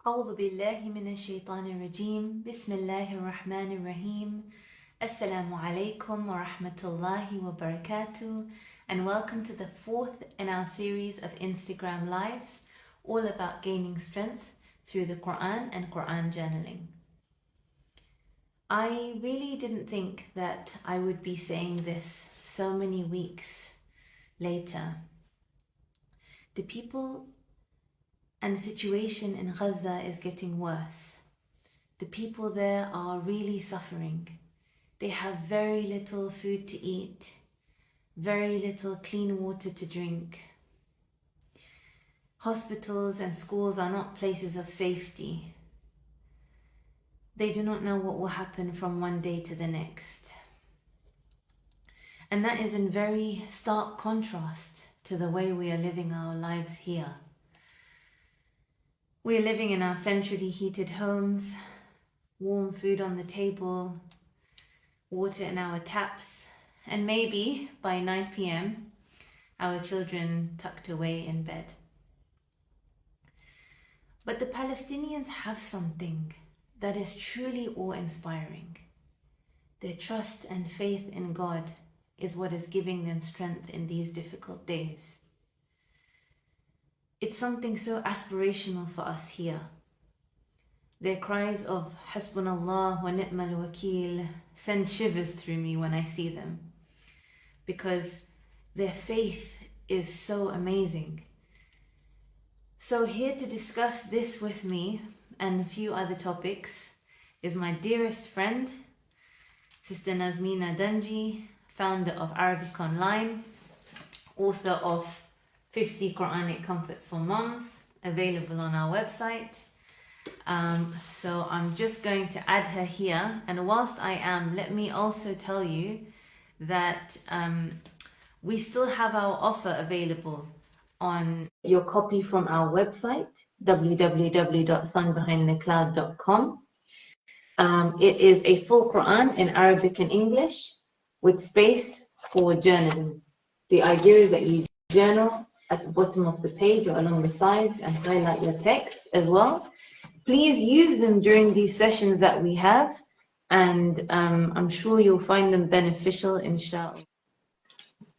أعوذ بالله من الشيطان الرجيم بسم الله الرحمن الرحيم Assalamu alaikum wa rahmatullahi wa barakatuh, and welcome to the fourth in our series of Instagram lives all about gaining strength through the Quran and Quran journaling. I really didn't think that I would be saying this so many weeks later. The people and the situation in Gaza is getting worse. The people there are really suffering. They have very little food to eat, very little clean water to drink. Hospitals and schools are not places of safety. They do not know what will happen from one day to the next. And that is in very stark contrast to the way we are living our lives here. We are living in our centrally heated homes, warm food on the table, water in our taps, and maybe by 9 p.m. our children tucked away in bed. But the Palestinians have something that is truly awe-inspiring. Their trust and faith in God is what is giving them strength in these difficult days. It's something so aspirational for us here. Their cries of Hasbunallah wa ni'mal wakeel send shivers through me when I see them, because their faith is so amazing. So here to discuss this with me and a few other topics is my dearest friend, Sister Nazmina Dhanji, founder of Arabic Online, author of 50 Quranic Comforts for Moms, available on our website. So I'm just going to add her here, and whilst I am, let me also tell you that we still have our offer available on your copy from our website, www.sunbehindthecloud.com. It is a full Quran in Arabic and English with space for journaling. The idea is that you journal at the bottom of the page or along the sides and highlight your text as well. Please use them during these sessions that we have, and I'm sure you'll find them beneficial, inshallah.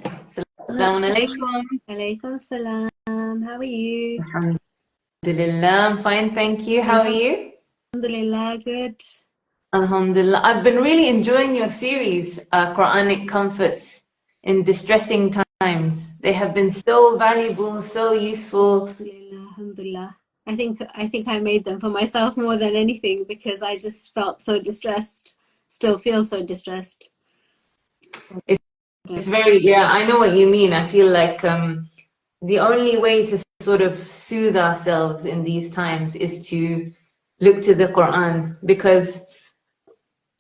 Assalamu alaikum. Alaikum salam. How are you? Alhamdulillah, I'm fine, thank you. How are you? Alhamdulillah, good. Alhamdulillah. I've been really enjoying your series, Quranic Comforts in Distressing Times. They have been so valuable, so useful. Alhamdulillah. I think I made them for myself more than anything, because I just felt so distressed, still feel so distressed. It's very, yeah, I know what you mean. I feel like the only way to sort of soothe ourselves in these times is to look to the Quran, because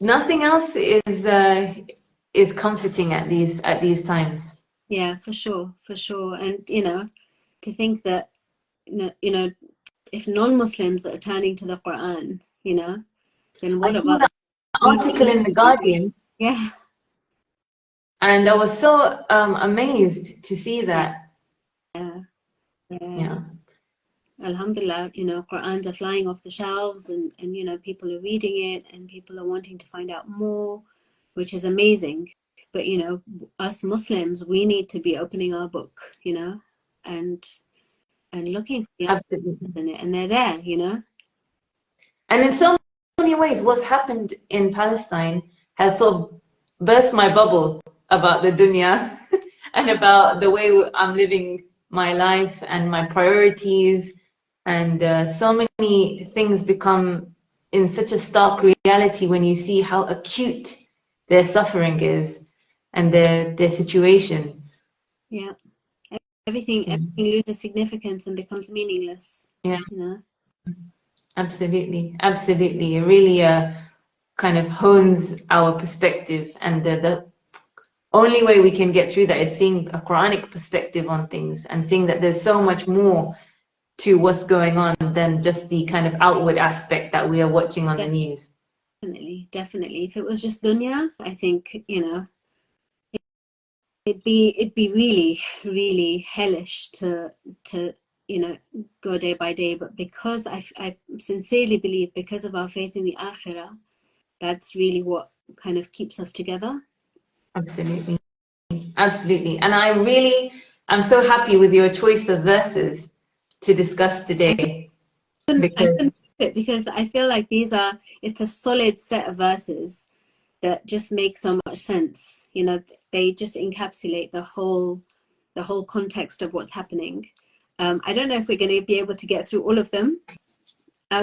nothing else is comforting at these times. Yeah, for sure. And to think that if non-Muslims are turning to the Quran, then what about an article in the Guardian? Yeah. And I was so amazed to see that. Yeah. Alhamdulillah, Qur'ans are flying off the shelves, and people are reading it, and people are wanting to find out more, which is amazing. But us Muslims, we need to be opening our book, and looking for the answers in it, and they're there, And in so many ways, what's happened in Palestine has sort of burst my bubble about the dunya and about the way I'm living my life and my priorities, and so many things become in such a stark reality when you see how acute their suffering is and their situation. Yeah, everything loses significance and becomes meaningless. Yeah, absolutely. It really kind of hones our perspective, and the only way we can get through that is seeing a Quranic perspective on things and seeing that there's so much more to what's going on than just the kind of outward aspect that we are watching on the news. Definitely. If it was just dunya, I think, it'd be really, really hellish to go day by day, but because I sincerely believe, because of our faith in the akhirah, that's really what kind of keeps us together. Absolutely. Absolutely. And I'm so happy with your choice of verses to discuss today. I couldn't do it because I feel like it's a solid set of verses that just make so much sense. They just encapsulate the whole context of what's happening. I don't know if we're going to be able to get through all of them.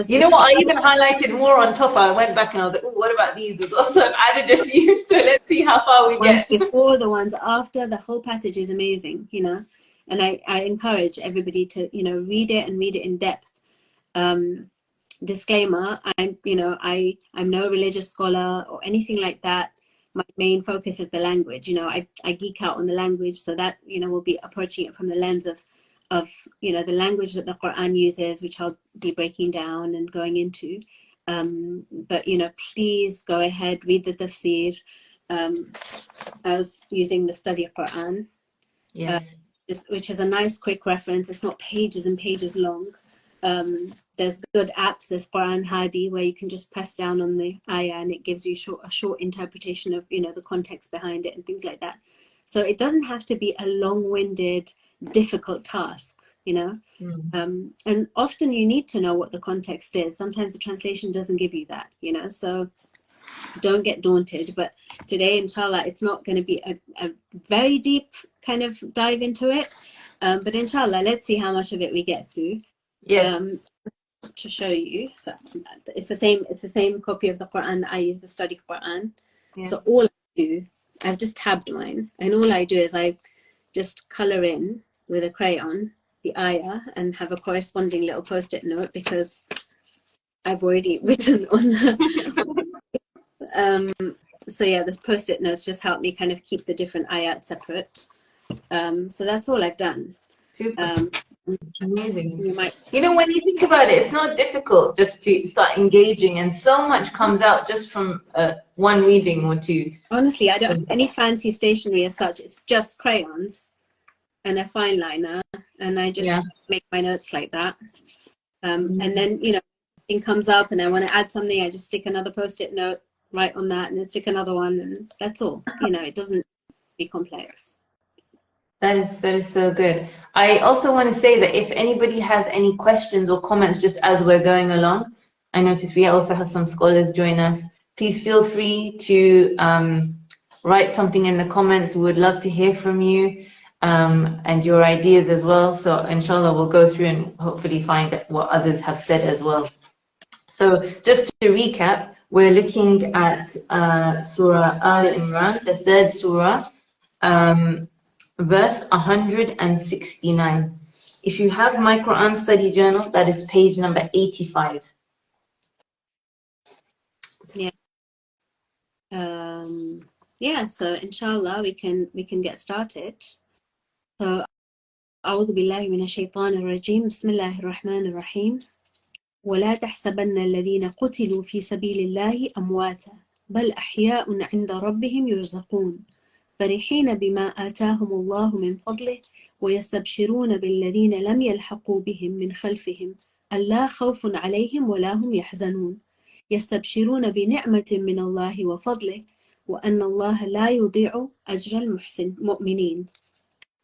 You know what? I even highlighted more on top. I went back and I was like, oh, what about these as well? So I've added a few. So let's see how far we get. The ones before, the ones after, the whole passage is amazing, And I encourage everybody to, read it and read it in depth. Disclaimer, I'm no religious scholar or anything like that. My main focus is the language. I geek out on the language, so that, we'll be approaching it from the lens of the language that the Quran uses, which I'll be breaking down and going into. But please go ahead, read the tafsir. I was using the study of Quran, Yes. Which is a nice quick reference. It's not pages and pages long. There's good apps. There's Quran Hadi, where you can just press down on the ayah and it gives you a short interpretation of the context behind it and things like that. So it doesn't have to be a long-winded, difficult task, and often you need to know what the context is. Sometimes the translation doesn't give you that, so don't get daunted. But today, inshallah, it's not going to be a very deep kind of dive into it, but inshallah, let's see how much of it we get through. To show you, so it's the same copy of the Quran that I use to study Quran. So all I do, I've just tabbed mine, and all I do is I just color in with a crayon the ayah and have a corresponding little post-it note, because I've already written on the so yeah, this post-it notes just help me kind of keep the different ayat separate. So that's all I've done. Super. Amazing. When you think about it, it's not difficult just to start engaging, and so much comes out just from one reading or two. Honestly, I don't have any fancy stationery as such. It's just crayons and a fine liner, and I just make my notes like that. And then, thing comes up and I want to add something, I just stick another post-it note right on that, and then stick another one, and that's all. It doesn't be complex. That is so good. I also want to say that if anybody has any questions or comments just as we're going along, I notice we also have some scholars join us. Please feel free to write something in the comments. We would love to hear from you and your ideas as well. So inshallah, we'll go through and hopefully find what others have said as well. So just to recap, we're looking at Surah Ale Imran, the third surah, verse 169. If you have my Quran study journal, that is page number 85. So inshallah we can get started. So أعوذ بالله من الشيطان الرجيم بسم الله الرحمن الرحيم ولا تحسبن الذين قتلوا في سبيل الله أمواتا بل أحياء عند ربهم يرزقون فرحين بما آتاهم الله من فضله ويستبشرون بالذين لم يلحقوا بهم من خلفهم ألا خوف عليهم ولا هم يحزنون يستبشرون بنعمة من الله وفضله وأن الله لا يضيع أجر المؤمنين.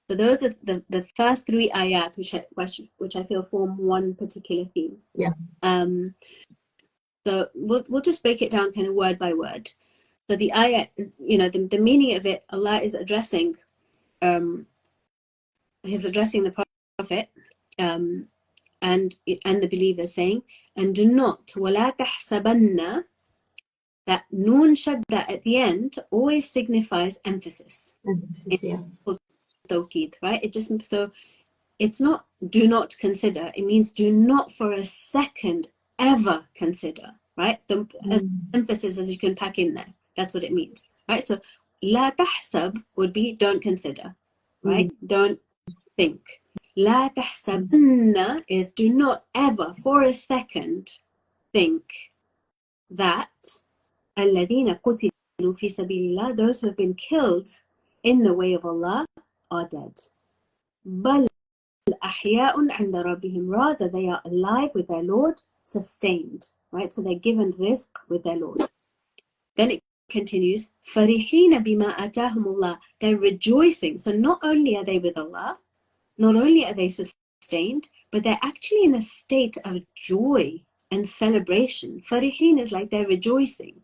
So those are the first three ayat which I feel form one particular theme. So we'll just break it down kind of word by word. So the ayat, the meaning of it, Allah is addressing the Prophet and the believers, saying, and do not وَلَا تَحْسَبَنَّ, that noon shadda at the end always signifies emphasis. Tawqid, right? So it's not do not consider, it means do not for a second ever consider, right? As emphasis as you can pack in there. That's what it means, right? So la tahsab would be don't consider, right? Don't think. La tahsabanna is do not ever for a second think that alladhina qutilu fi sabilillah, those who have been killed in the way of Allah, are dead. Bal أحياء عند ربهم. Rather, they are alive with their Lord, sustained. Right? So they're given rizq with their Lord. Then it continues, فرحين بما آتاهم الله. They're rejoicing. So not only are they with Allah, not only are they sustained, but they're actually in a state of joy and celebration. Farihin is like they're rejoicing,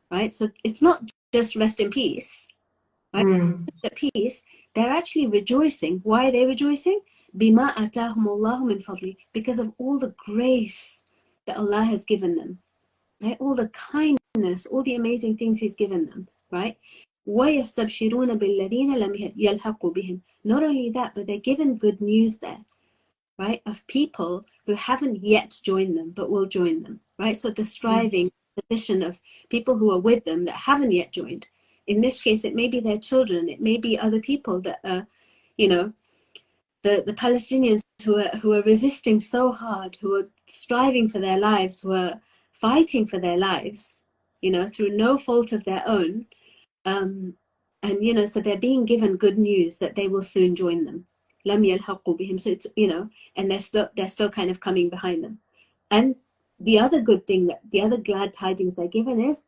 right? So it's not just rest in peace, right? At peace, they're actually rejoicing. Why are they rejoicing? Bima atahum Allahu min fadli, because of all the grace that Allah has given them, right? All the kindness, all the amazing things He's given them, right? وَيَسْتَبْشِرُونَ بِالَّذِينَ لَمْ يَلْحَقُوا بِهِمْ. Not only that, but they're given good news there, right? Of people who haven't yet joined them, but will join them, right? So the striving position of people who are with them that haven't yet joined. In this case, it may be their children, it may be other people that are, you know, the Palestinians who are resisting so hard, who are striving for their lives, who are fighting for their lives, you know, through no fault of their own. And you know, so they're being given good news that they will soon join them. Lam yalhaqu bihim. So it's, you know, and they're still kind of coming behind them. And the other good thing, that the other glad tidings they're given is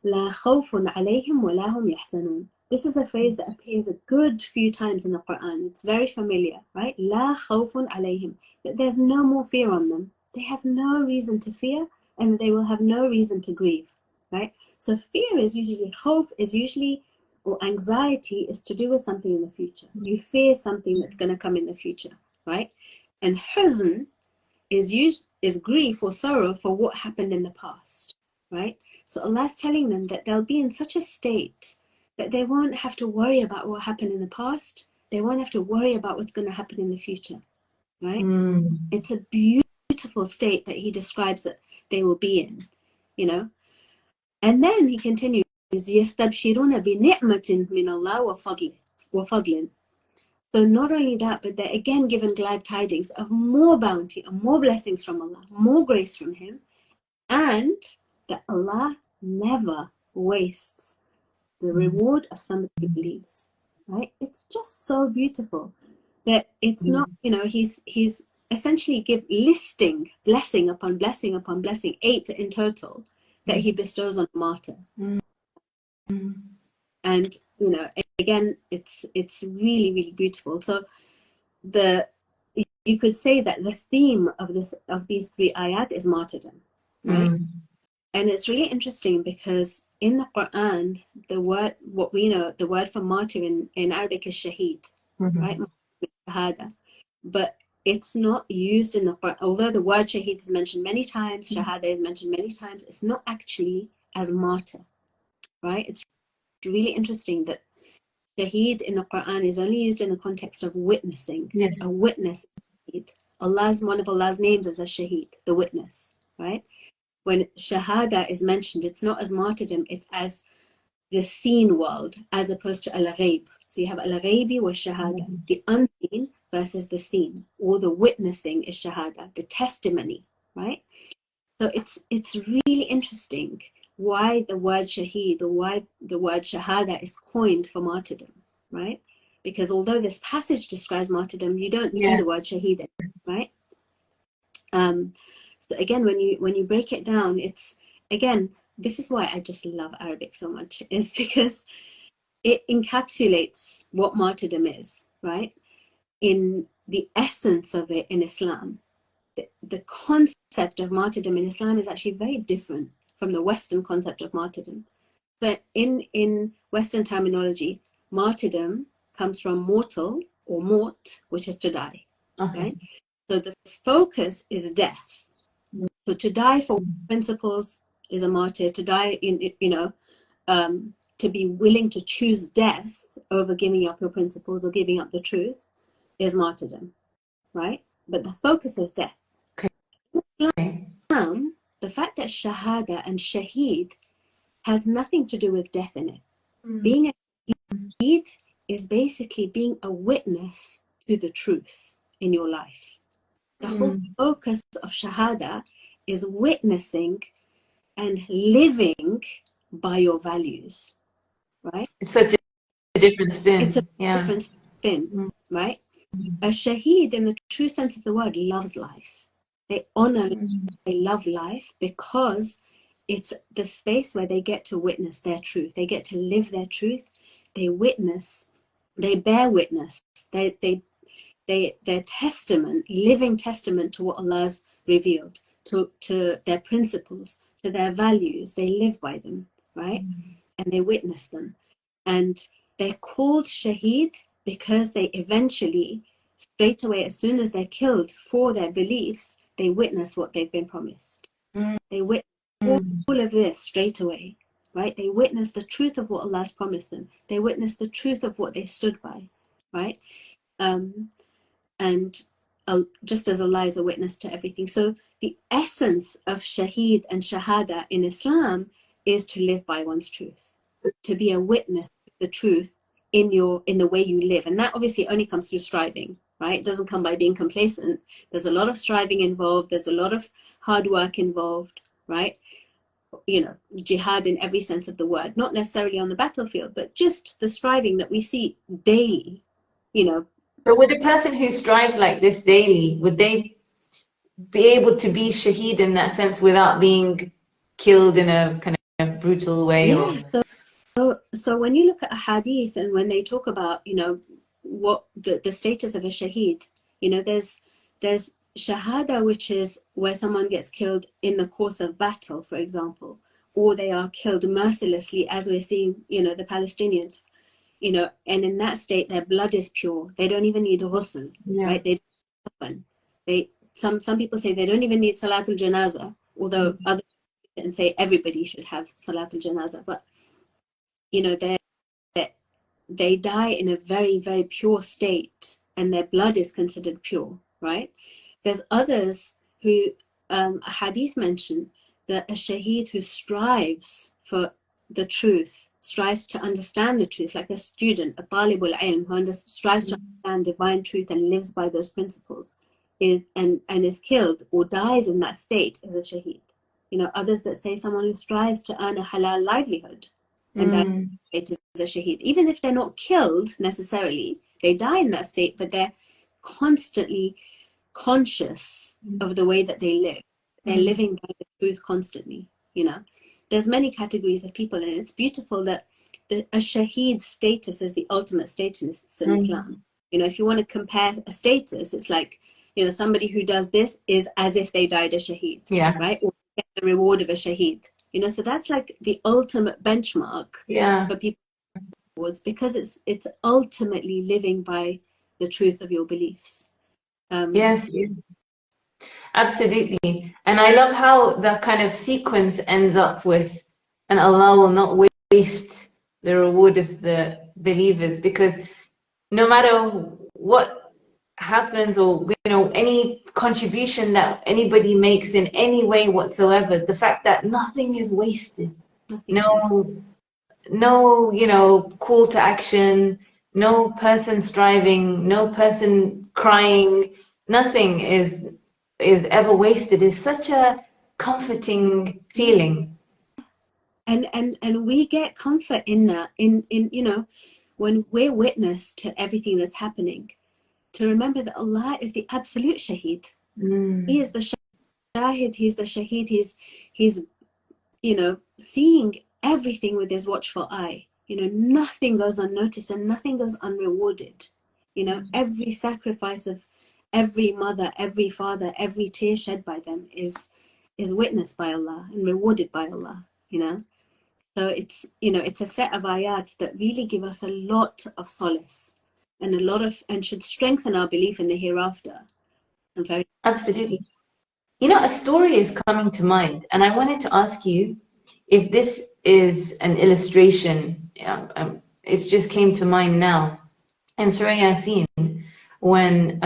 la khawfun alayhim wa la hum yahzanun. This is a phrase that appears a good few times in the Quran. It's very familiar, right? La khawfun alayhim. That there's no more fear on them. They have no reason to fear, and they will have no reason to grieve, right? So fear is usually, khawf is usually, or anxiety is to do with something in the future. You fear something that's going to come in the future, right? And huzn is grief or sorrow for what happened in the past, right? So Allah's telling them that they'll be in such a state that they won't have to worry about what happened in the past. They won't have to worry about what's going to happen in the future, right? It's a beautiful state that He describes that they will be in, you know. And then He continues, يَسْتَبْشِرُونَ بِنِعْمَةٍ مِّنَ اللَّهِ وَفَضْلٍ. So not only that, but they're again given glad tidings of more bounty and more blessings from Allah, more grace from Him, and that Allah never wastes the reward of somebody who believes, right? It's just so beautiful that it's not, you know, he's essentially listing blessing upon blessing upon blessing, 8 in total, that He bestows on a martyr. And, you know, again, it's really, really beautiful. So you could say that the theme of these 3 ayat is martyrdom, right? And it's really interesting because in the Quran, the word, what we know, the word for martyr in Arabic is shaheed, right? Shahada. But it's not used in the Quran. Although the word shaheed is mentioned many times, shahada is mentioned many times, it's not actually as martyr, right? It's really interesting that shaheed in the Quran is only used in the context of witnessing, a witness. One of Allah's names is a shaheed, the witness, right? When shahada is mentioned, it's not as martyrdom, it's as the seen world, as opposed to al-ghaib. So you have al-ghaibi wa shahada, the unseen versus the seen, or the witnessing is shahada, the testimony, right? So it's really interesting why the word shaheed, or why the word shahada is coined for martyrdom, right? Because although this passage describes martyrdom, you don't see the word shaheed, right? So again, when you break it down, it's, again, this is why I just love Arabic so much, is because it encapsulates what martyrdom is, right? In the essence of it in Islam. The concept of martyrdom in Islam is actually very different from the Western concept of martyrdom. So in Western terminology, martyrdom comes from mortal or mort, which is to die, right? So the focus is death. So to die for principles is a martyr. To die to be willing to choose death over giving up your principles or giving up the truth is martyrdom, right? But the focus is death. Islam, the fact that shahada and shaheed has nothing to do with death in it. Being a shaheed is basically being a witness to the truth in your life. The whole focus of shahada is witnessing and living by your values, right? It's such a different spin. It's a different spin, right? a shaheed, in the true sense of the word, loves life. They honor, they love life because it's the space where they get to witness their truth. They get to live their truth. They witness, they bear witness. Their testament, living testament to what Allah's revealed, to their principles, to their values. They live by them, right? And they witness them. And they're called shaheed because they eventually, straight away, as soon as they're killed for their beliefs, they witness what they've been promised. They witness all of this straight away, right? They witness the truth of what Allah's promised them. They witness the truth of what they stood by, right? And just as Allah is a witness to everything. So the essence of shaheed and shahada in Islam is to live by one's truth, to be a witness to the truth in the way you live. And that obviously only comes through striving, right? It doesn't come by being complacent. There's a lot of striving involved. There's a lot of hard work involved, right? You know, jihad in every sense of the word, not necessarily on the battlefield, but just the striving that we see daily, you know. But would a person who strives like this daily, would they be able to be shaheed in that sense without being killed in a kind of brutal way? Yeah, so when you look at a hadith and when they talk about, you know, what the status of a shaheed, you know, there's shahada, which is where someone gets killed in the course of battle, for example, or they are killed mercilessly, as we're seeing, you know, the Palestinians, you know, and in that state their blood is pure. They don't even need ghusl, right? They don't. Some people say they don't even need salatul janaza, although others and say everybody should have salatul janaza, but you know, they die in a very, very pure state and their blood is considered pure, right? There's others who a hadith mentioned that a shaheed who strives for the truth, strives to understand the truth, like a student, a talibul ilm, who strives to understand divine truth and lives by those principles, and is killed or dies in that state, is a shaheed. You know, others that say someone who strives to earn a halal livelihood and that it is a shaheed. Even if they're not killed necessarily, they die in that state, but they're constantly conscious of the way that they live. They're living by the truth constantly, you know. There's many categories of people, and it's beautiful that a shaheed status is the ultimate status in Islam. You know, if you want to compare a status, it's like, you know, somebody who does this is as if they died a shaheed, right? Or get the reward of a shaheed. You know, so that's like the ultimate benchmark for people towards, because it's ultimately living by the truth of your beliefs. Yes, absolutely. And I love how that kind of sequence ends up with, and Allah will not waste the reward of the believers, because no matter what happens, or you know, any contribution that anybody makes in any way whatsoever, the fact that nothing is wasted, no, you know, call to action, no person striving, no person crying, nothing is ever wasted, is such a comforting feeling. And we get comfort in that, in you know, when we're witness to everything that's happening, to remember that Allah is the absolute shaheed. He is the shahid, he's the shaheed, he's you know, seeing everything with his watchful eye. You know, nothing goes unnoticed and nothing goes unrewarded. You know, every sacrifice of every mother, every father, every tear shed by them is witnessed by Allah and rewarded by Allah, you know. So it's, you know, it's a set of ayat that really give us a lot of solace and and should strengthen our belief in the hereafter. Absolutely. You know, a story is coming to mind, and I wanted to ask you if this is an illustration. It just came to mind now. In Surah Yasin, when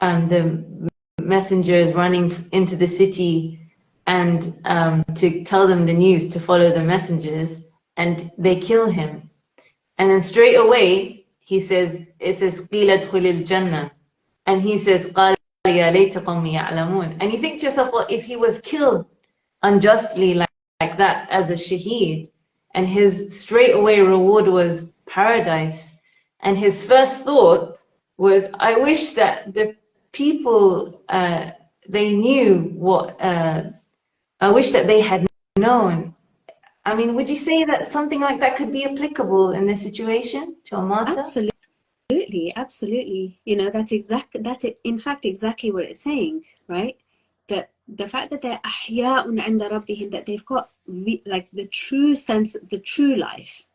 the messenger is running into the city and to tell them the news, to follow the messengers, and they kill him. And then straight away, it says, قِيلَ ادْخُلِ الْجَنَّةِ. And he says, قَالَ يَا لَيْتَ قَوْمِي يَعْلَمُونَ. And you think to yourself, well, if he was killed unjustly like that as a shaheed, and his straight away reward was paradise, and his first thought was, I wish that the people, they knew what, I wish that they had known. I mean, would you say that something like that could be applicable in this situation to a martyr? Absolutely. That's it. In fact, exactly what it's saying, right? That the fact that they're ahya'un 'inda rabbihim, that they've got like the true sense, the true life,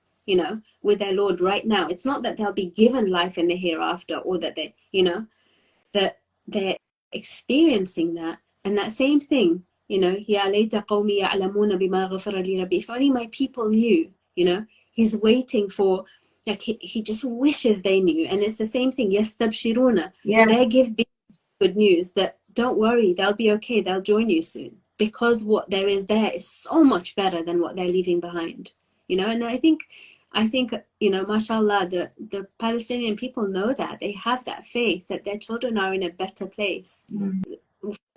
with their Lord right now. It's not that they'll be given life in the hereafter, or that that they're experiencing that. And that same thing, Ya layta qawmi ya'lamuna bima ghafara li rabbi. If only my people knew, he's waiting for, like he just wishes they knew. And it's the same thing, yastabshiruna. Yeah. They give good news that don't worry, they'll be okay, they'll join you soon. Because what there is so much better than what they're leaving behind. And I think, mashallah, the Palestinian people know that. They have that faith that their children are in a better place,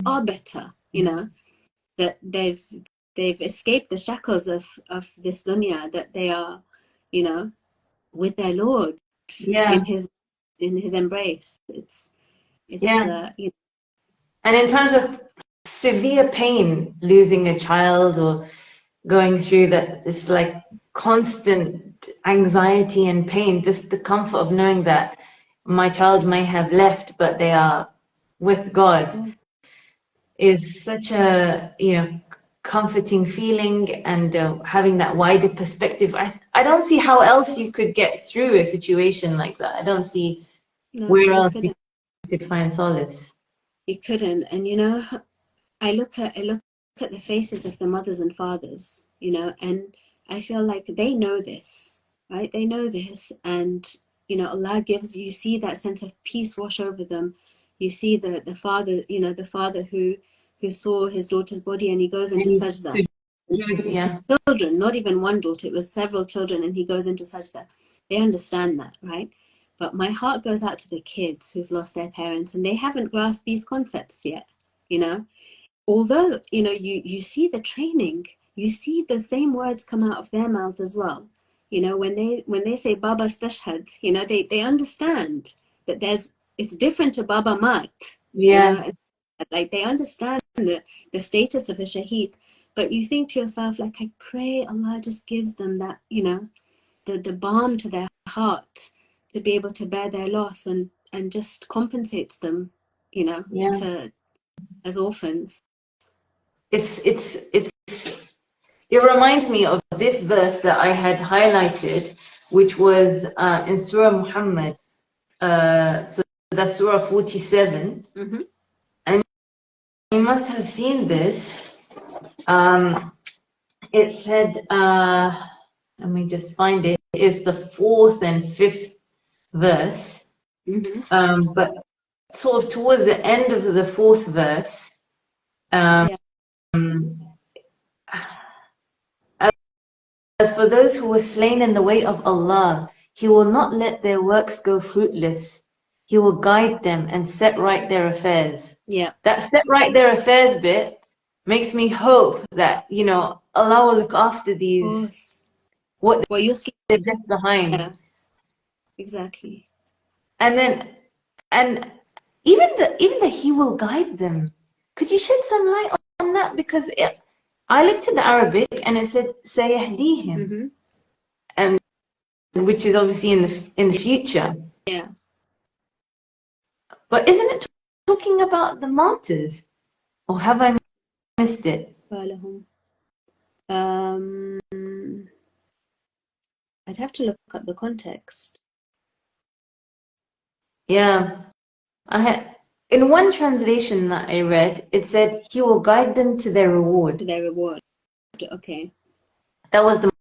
far better, that they've escaped the shackles of this dunya, that they are, with their Lord, in his embrace. It's And in terms of severe pain, losing a child or going through that, this like constant anxiety and pain, just the comfort of knowing that my child may have left, but they are with God, is such a, comforting feeling. And having that wider perspective, I don't see how else you could get through a situation like that. I don't see where else you could find solace. You couldn't. And I look at the faces of the mothers and fathers, and I feel like they know this, right? They know this, and Allah gives, you see that sense of peace wash over them. You see the father, the father who saw his daughter's body, and he goes into sajda. Yeah. Children, not even one daughter, it was several children, and he goes into sajda. They understand that, right? But my heart goes out to the kids who've lost their parents, and they haven't grasped these concepts yet, Although, you see the training, you see the same words come out of their mouths as well. When they say Baba stashhad, they understand that it's different to Baba mat. Yeah. Like they understand the status of a shaheed. But you think to yourself, like, I pray Allah just gives them that, the balm to their heart to be able to bear their loss, and just compensates them, as orphans. It reminds me of this verse that I had highlighted, which was in Surah Muhammad. So that's Surah 47. Mm-hmm. And you must have seen this. It said, let me just find it. It's the 4th and 5th verse. Mm-hmm. But sort of towards the end of the 4th verse, as for those who were slain in the way of Allah, He will not let their works go fruitless. He will guide them and set right their affairs. Yeah. That set right their affairs bit makes me hope that, Allah will look after these, what they've left behind. Yeah. Exactly. And then, even that He will guide them. Could you shed some light on that? Because I looked at the Arabic and it said sayahdihim, Mm-hmm. and which is obviously in the future. Yeah. But isn't it talking about the martyrs? Or have I missed it? I'd have to look at the context. Yeah. In one translation that I read, it said He will guide them to their reward. To their reward. Okay. That was the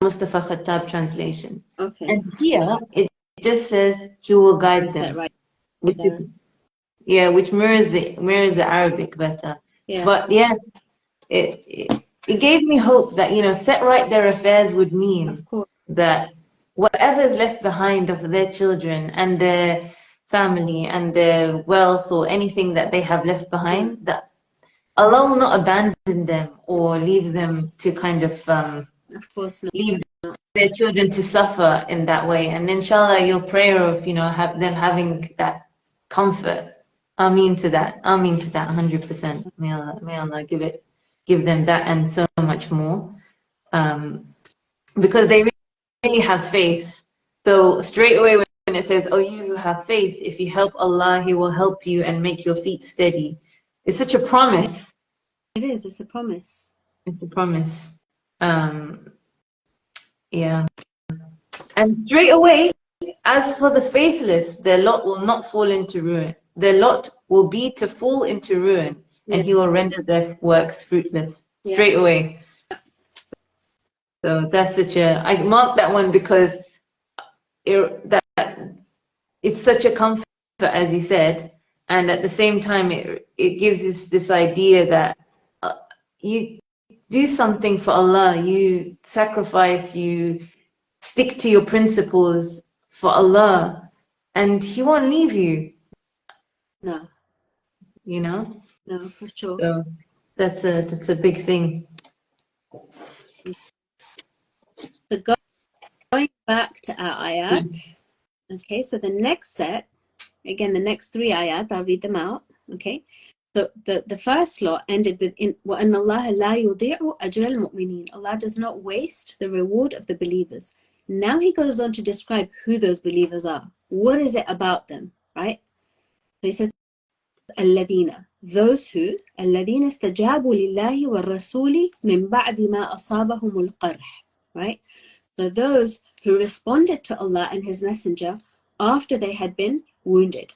Mustafa Khattab translation. Okay. And here it just says He will guide them. Right. Which mirrors the Arabic better. Yeah. But yeah, it gave me hope that, set right their affairs would mean that whatever is left behind of their children and their family and their wealth or anything that they have left behind, that Allah will not abandon them or leave them to kind of course not. leave their children to suffer in that way. And inshallah, your prayer of, them having that comfort. Ameen to that. Ameen to that 100%. May Allah give them that and so much more. Because they really have faith. So straight away when it says, oh, you who have faith, if you help Allah, He will help you and make your feet steady. It's such a promise. It is, it's a promise. It's a promise. Yeah. And straight away, as for the faithless, their lot will not fall into ruin. Their lot will be to fall into ruin, and He will render their works fruitless. Straight away. So that's I marked that one because it's such a comfort, as you said, and at the same time, it gives us this idea that you do something for Allah, you sacrifice, you stick to your principles for Allah, and He won't leave you. No. No, for sure. So that's a big thing. So going back to our ayat, okay, so the next set, again, the next 3 ayat, I'll read them out, okay? So the first law ended with, وَأَنَّ اللَّهَ لَا يُضِيعُ أَجْرَ الْمُؤْمِنِينَ. Allah does not waste the reward of the believers. Now He goes on to describe who those believers are. What is it about them, right? So He says, الَّذِينَ, those who, الَّذِينَ اسْتَجَابُوا لِلَّهِ وَالرَّسُولِ مِنْ بَعْدِ مَا أَصَابَهُمُ الْقَرْحِ, right? So those who responded to Allah and His Messenger after they had been wounded.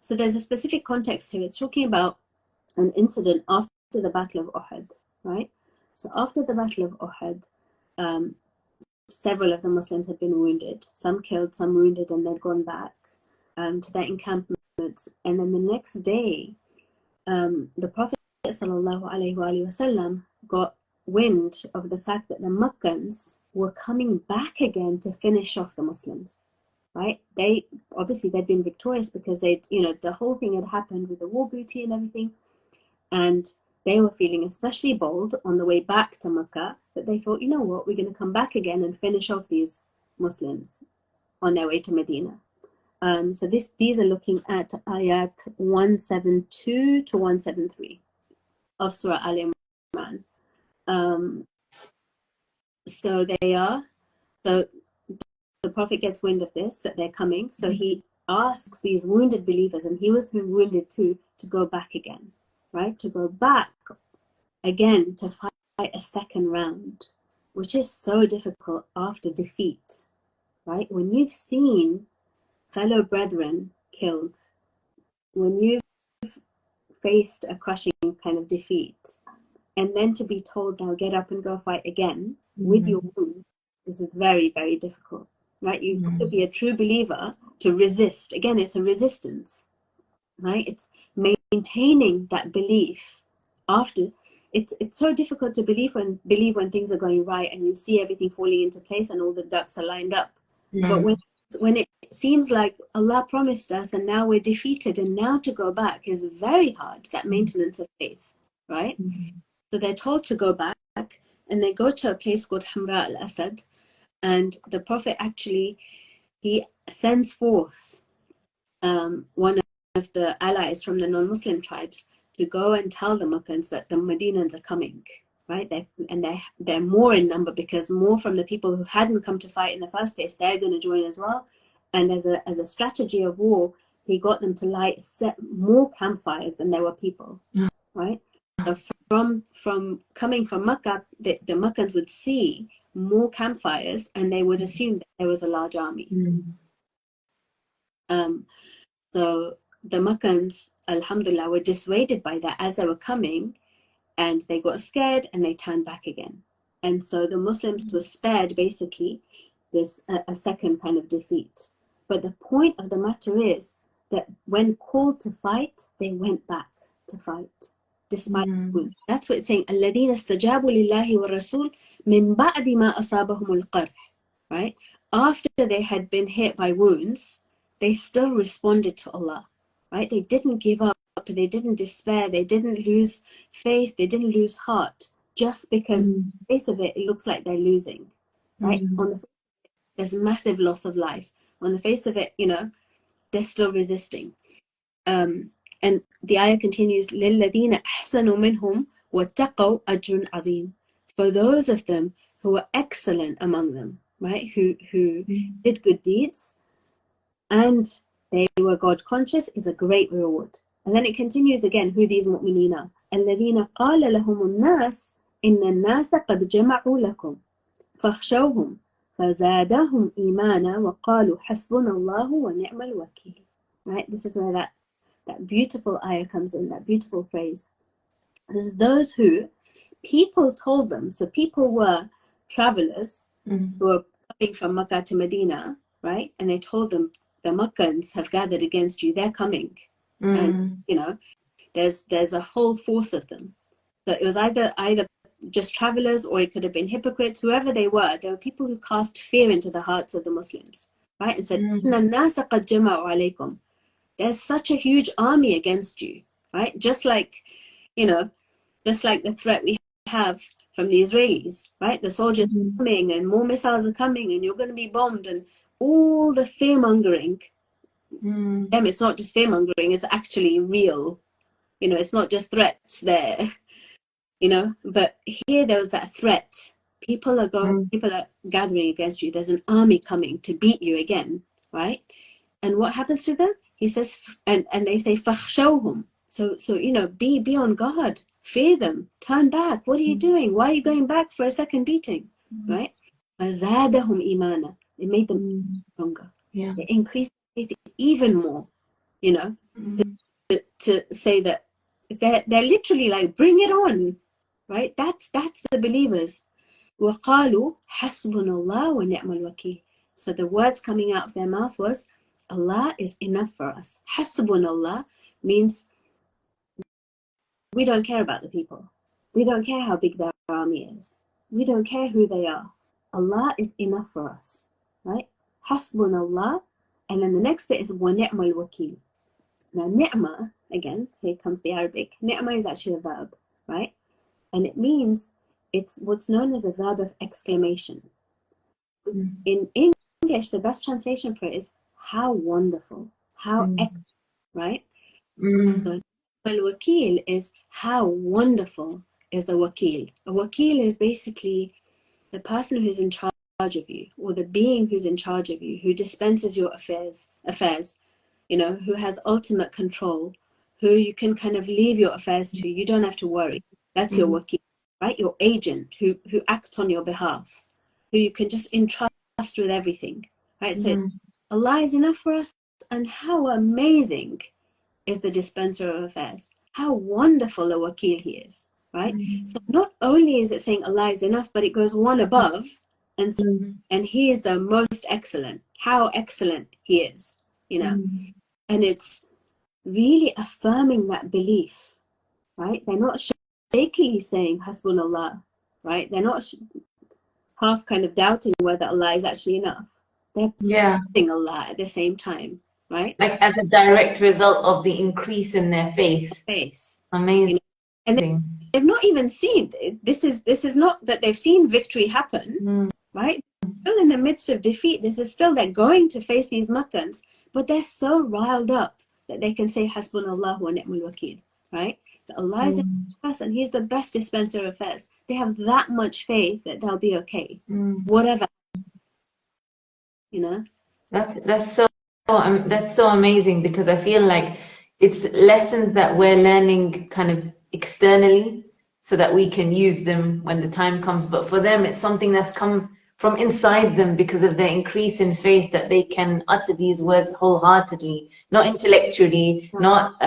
So there's a specific context here. It's talking about an incident after the Battle of Uhud, right? So after the Battle of Uhud, several of the Muslims had been wounded, some killed, some wounded, and they'd gone back to their encampments. And then the next day, the Prophet ﷺ got wind of the fact that the Meccans were coming back again to finish off the Muslims, right? They'd been victorious because the whole thing had happened with the war booty and everything. And they were feeling especially bold on the way back to Mecca that they thought, you know what, we're going to come back again and finish off these Muslims on their way to Medina. So these are looking at ayat 172 to 173 of Surah Ale Imran. So the Prophet gets wind of this, that they're coming. So he asks these wounded believers, and he was wounded too, to go back again, right? To go back again to fight a second round, which is so difficult after defeat, right? When you've seen fellow brethren killed, when you've faced a crushing kind of defeat, and then to be told now get up and go fight again with your wound is very, very difficult, right? You've got to be a true believer to resist. Again, it's a resistance, right? It's maintaining that belief after. It's so difficult to believe when things are going right and you see everything falling into place and all the ducks are lined up. But when it seems like Allah promised us and now we're defeated and now to go back is very hard, that maintenance of faith, right? So they're told to go back, and they go to a place called Hamra al-Asad, and the Prophet actually, he sends forth one of the allies from the non-Muslim tribes to go and tell the Meccans that the Medinans are coming, right? They're more in number because more from the people who hadn't come to fight in the first place, they're going to join as well. And as a strategy of war, he got them to light more campfires than there were people, right? So from coming from Mecca, the Meccans would see more campfires and they would assume that there was a large army. So the Meccans, alhamdulillah, were dissuaded by that as they were coming, and they got scared and they turned back again. And so the Muslims were spared basically this a second kind of defeat. But the point of the matter is that when called to fight, they went back to fight. Despite wounds. That's what it's saying. الَّذِينَ اسْتَجَابُوا لِلَّهِ وَالرَّسُولِ مِنْ بَعْدِ مَا أَصَابَهُمُ الْقَرْحِ, right? After they had been hit by wounds, they still responded to Allah, right? They didn't give up, they didn't despair, they didn't lose faith, they didn't lose heart, just because on the face of it, it looks like they're losing, right? On the face There's massive loss of life. On the face of it, you know, they're still resisting. And the ayah continues, لِلَّذِينَ أَحْسَنُوا مِنْهُمْ وَاتَّقَوْا أَجْرٌ عَظِيمٌ. For those of them who were excellent among them, right? Who did good deeds and they were God conscious, is a great reward. And then it continues again, who these mu'mineen are. الَّذِينَ قَالَ لَهُمُ النَّاسِ إِنَّ النَّاسَ قَدْ جَمَعُوا لَكُمْ فَاخْشَوْهُمْ فَزَادَهُمْ إِيمَانًا وَقَالُوا حَسْبُنَا اللَّهُ وَنِعْمَ الْوَكِيلُ. Right? This is where that beautiful ayah comes in, that beautiful phrase. This is those who people told them, so people were travelers who were coming from Makkah to Medina, right? And they told them, the Makkans have gathered against you, they're coming. And, you know, there's a whole force of them. So it was either just travelers, or it could have been hypocrites, whoever they were people who cast fear into the hearts of the Muslims, right? And said, إِنَّ النَّاسَ قَدْ جَمَعُوا عَلَيْكُمْ. There's such a huge army against you, right? Just like, you know, just like the threat we have from the Israelis, right? The soldiers are coming and more missiles are coming and you're going to be bombed, and all the fear-mongering. It's not just fear-mongering, it's actually real. You know, it's not just threats there, you know, but here there was that threat. People are gathering against you. There's an army coming to beat you again, right? And what happens to them? He says, and they say, فَخْشَوْهُمْ. So, you know, be on guard. Fear them. Turn back. What are you doing? Why are you going back for a second beating? Right? فَزَادَهُمْ إِيمَانًا. It made them stronger. Yeah. It increased faith even more, you know, to say that they're literally like, bring it on, right? That's the believers. وَقَالُوا حَسْبُنَا اللَّهُ وَنِعْمَ الْوَكِيلُ. So the words coming out of their mouth was, Allah is enough for us. Hasbunallah means we don't care about the people. We don't care how big their army is. We don't care who they are. Allah is enough for us, right? Hasbunallah. And then the next bit is wa ni'mal wakil. Now ni'ma, again, here comes the Arabic. Ni'ma is actually a verb, right? And it means, it's what's known as a verb of exclamation. In English, the best translation for it is how wonderful, how excellent, right? So al-wakil is how wonderful is the wakil. A wakil is basically the person who's in charge of you, or the being who's in charge of you, who dispenses your affairs, you know, who has ultimate control, who you can kind of leave your affairs to. You don't have to worry. That's your wakil, right? Your agent who acts on your behalf, who you can just entrust with everything, right? So Allah is enough for us, and how amazing is the dispenser of affairs. How wonderful a wakil he is, right? So not only is it saying Allah is enough, but it goes one above and he is the most excellent. How excellent he is, you know? And it's really affirming that belief, right? They're not shakily saying Hasbunallah, right? They're not half kind of doubting whether Allah is actually enough. They're praising Allah at the same time, right? Like as a direct result of the increase in their faith. Amazing. You know? And they've not even seen, this is not that they've seen victory happen, right? Still in the midst of defeat. This is still, they're going to face these Makkans, but they're so riled up that they can say Hasbunallah wa ni'mal wakil, right? That Allah is in us and he's the best dispenser of affairs. They have that much faith that they'll be okay, whatever, you know. That's so amazing, because I feel like it's lessons that we're learning kind of externally so that we can use them when the time comes, but for them it's something that's come from inside them because of their increase in faith, that they can utter these words wholeheartedly, not intellectually, not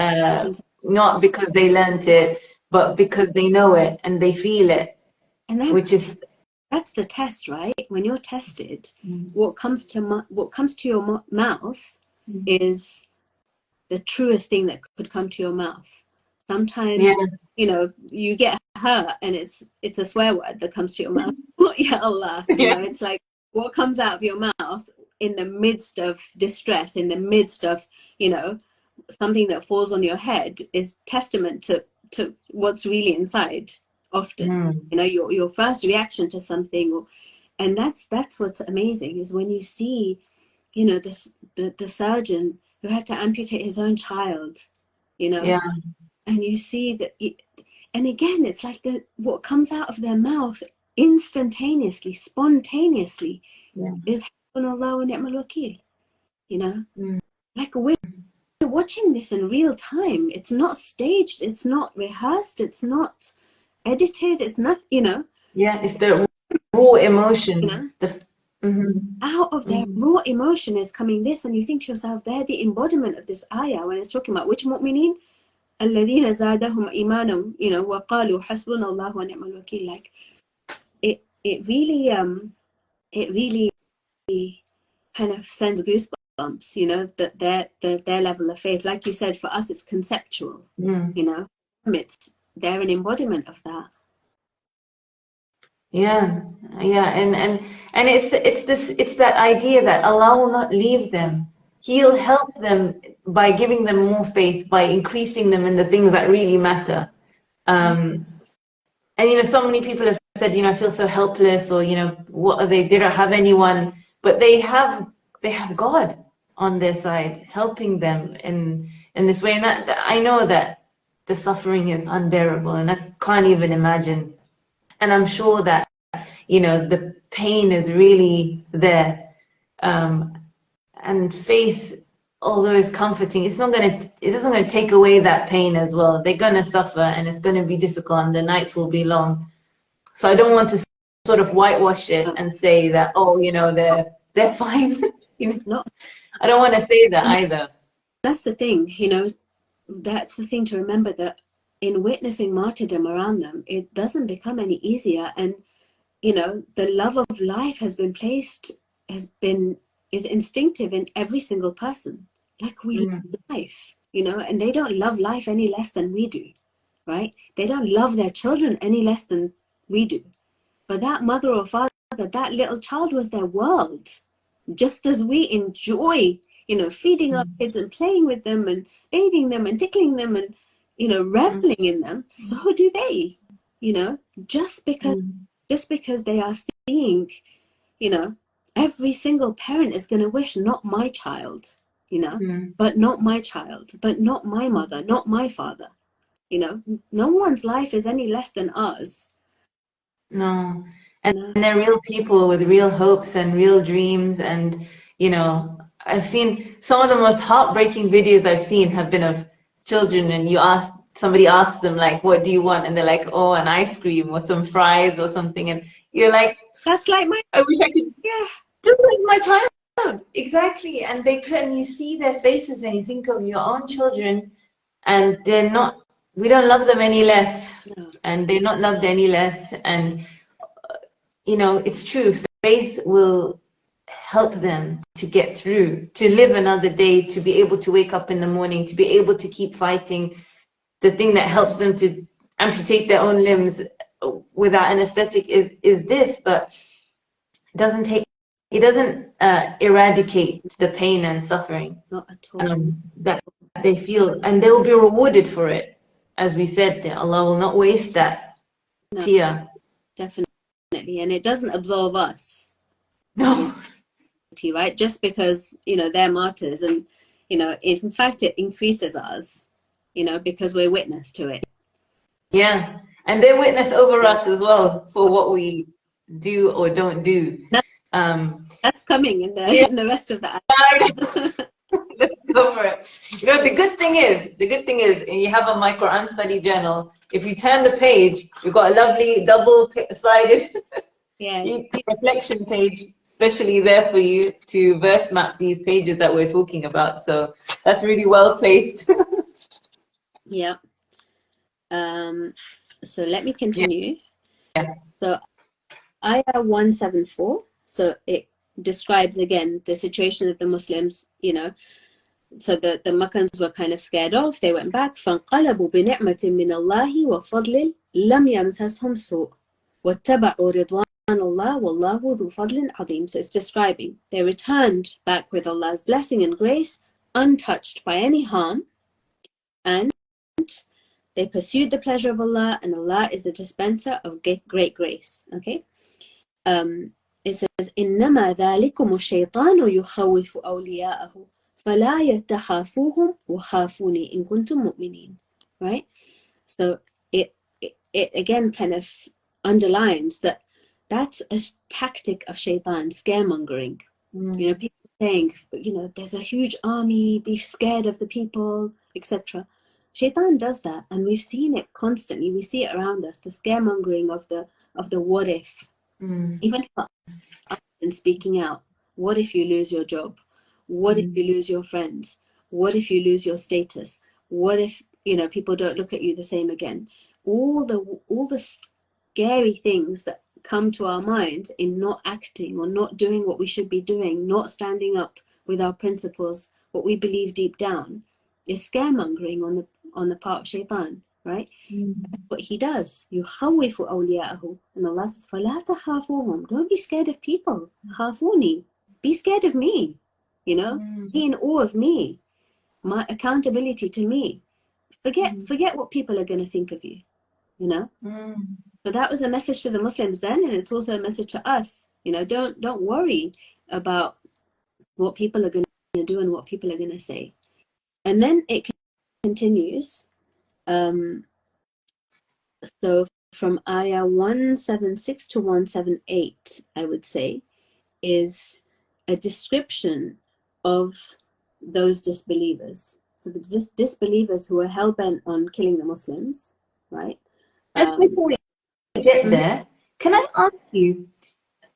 because they learnt it, but because they know it and they feel it. And that's the test, right? When you're tested, what comes to your mouth is the truest thing that could come to your mouth. Sometimes, you know, you get hurt and it's a swear word that comes to your mouth. Ya Allah, you know, it's like what comes out of your mouth in the midst of distress, in the midst of, you know, something that falls on your head is testament to what's really inside. Often, you know, your first reaction to something, And that's what's amazing, is when you see, you know, the surgeon who had to amputate his own child, you know, Yeah. and you see that and again, it's like what comes out of their mouth instantaneously, spontaneously, Yeah. is Hasbunallah wa ni'mal wakeel, you know. Mm. Like, we're watching this in real time. It's not staged, it's not rehearsed, it's not edited, it's not, you know. Yeah, it's the raw You emotion. know, Mhm. out of their Mhm. raw emotion is coming this, and you think to yourself, they're the embodiment of this ayah when it's talking about which mu'mineen? الذين زادهم إيمانا, you know, وقالوا حسبنا الله ونعم الوكيل. Like, it really kind of sends goosebumps, you know, that their level of faith, like you said, for us it's conceptual, Mm. you know, they're an embodiment of that. Yeah, yeah, and it's that idea that Allah will not leave them. He'll help them by giving them more faith, by increasing them in the things that really matter. Yeah. And so many people have said, I feel so helpless, or what are they don't have anyone, but they have God on their side, helping them in this way. And that I know that the suffering is unbearable, and I can't even imagine. And I'm sure that the pain is really there. And faith, although it's comforting, it isn't gonna take away that pain as well. They're gonna suffer, and it's gonna be difficult, and the nights will be long. So I don't want to sort of whitewash it and say that, oh, they're fine. Not, I don't want to say that and either. that's the thing, you know, that's the thing to remember, that in witnessing martyrdom around them, it doesn't become any easier. And you know, the love of life is instinctive in every single person. Like, we Mm, love life, you know, and they don't love life any less than we do, right? They don't love their children any less than we do. But that mother or father, that little child was their world. Just as we enjoy, you know, feeding our mm, kids and playing with them and bathing them and tickling them and, you know, mm, reveling in them, so do they, you know, just because mm, they are seeing, you know, every single parent is going to wish, not my child, you know, mm. but not my child, but not my mother, not my father, you know. No one's life is any less than ours, No. you And know. they're real people with real hopes and real dreams. And, I've seen some of the most heartbreaking videos I've seen have been of children, and somebody asks them, like, what do you want? And they're like, oh, an ice cream or some fries or something. And you're like, That's like my, I wish I could, yeah, just like my child. Exactly. And you see their faces, and you think of your own children, and we don't love them any less, no, and they're not loved any less. And it's true. Faith will help them to get through, to live another day, to be able to wake up in the morning, to be able to keep fighting. The thing that helps them to amputate their own limbs without anesthetic is this, but it doesn't eradicate the pain and suffering not at all. that they feel, and they'll be rewarded for it. As we said, that Allah will not waste that No, tear. definitely. And it doesn't absolve us, No. right? Just because, you know, they're martyrs, and, you know, in fact, it increases us, you know, because we're witness to it. Yeah. And they witness over Yeah. us as well for what we do or don't do. That's coming in Yeah, the rest of the let's go for it. The good thing is, you have a My Quran study journal. If you turn the page, you've got a lovely double-sided yeah. reflection page, especially there for you to verse map these pages that we're talking about. So that's really well placed. Yeah. So let me Yeah. continue. So ayah 174. So it describes again the situation of the Muslims, you know. So the Makkans were kind of scared off. They went back. فَانْقَلَبُوا بِنِعْمَةٍ مِّنَ اللَّهِ وَفَضْلٍ لَمْ يَمْسَسْهُمْ سُوءٌ وَاتَّبَعُوا رِضْوَانَ اللَّهِ وَاللَّهُ ذُو فَضْلٍ عَظِيمٍ. So it's describing they returned back with Allah's blessing and grace, untouched by any harm, and they pursued the pleasure of Allah, and Allah is the dispenser of great grace. Okay. it says, إِنَّمَا ذَلِكُمُ الشَّيْطَانُ يُخَوِّفُ أَوْلِيَاءَهُ فَلَا يَتَّخَافُوهُمْ وَخَافُونِي إِن كُنتُم مُؤْمِنِينَ. Right? So it again kind of underlines that that's a tactic of shaitan, scaremongering. You know, people saying, you know, there's a huge army, be scared of the people, etc. Shaitan does that, and we've seen it constantly. We see it around us, the scaremongering of the what if. Even for us, and speaking out, what if you lose your job? What if you lose your friends? What if you lose your status? What if, you know, people don't look at you the same again? All the scary things that come to our minds in not acting or not doing what we should be doing, not standing up with our principles, what we believe deep down, is scaremongering on the part of shaitan, right? That's what he does. يُخَوِّفُ أَوْلِيَاءَهُ. And Allah says, فَلَا تَخَافُوهُمْ. Don't be scared of people. خَافُونِي. Be scared of me. You know, be in awe of me, my accountability to me. Forget what people are going to think of you, you know. So that was a message to the Muslims then, and it's also a message to us. You know, don't worry about what people are going to do and what people are going to say. And then it continues. So from ayah 176 to 178, I would say, is a description of those disbelievers. So the disbelievers who are hell-bent on killing the Muslims, right? Just before we get there, can I ask you,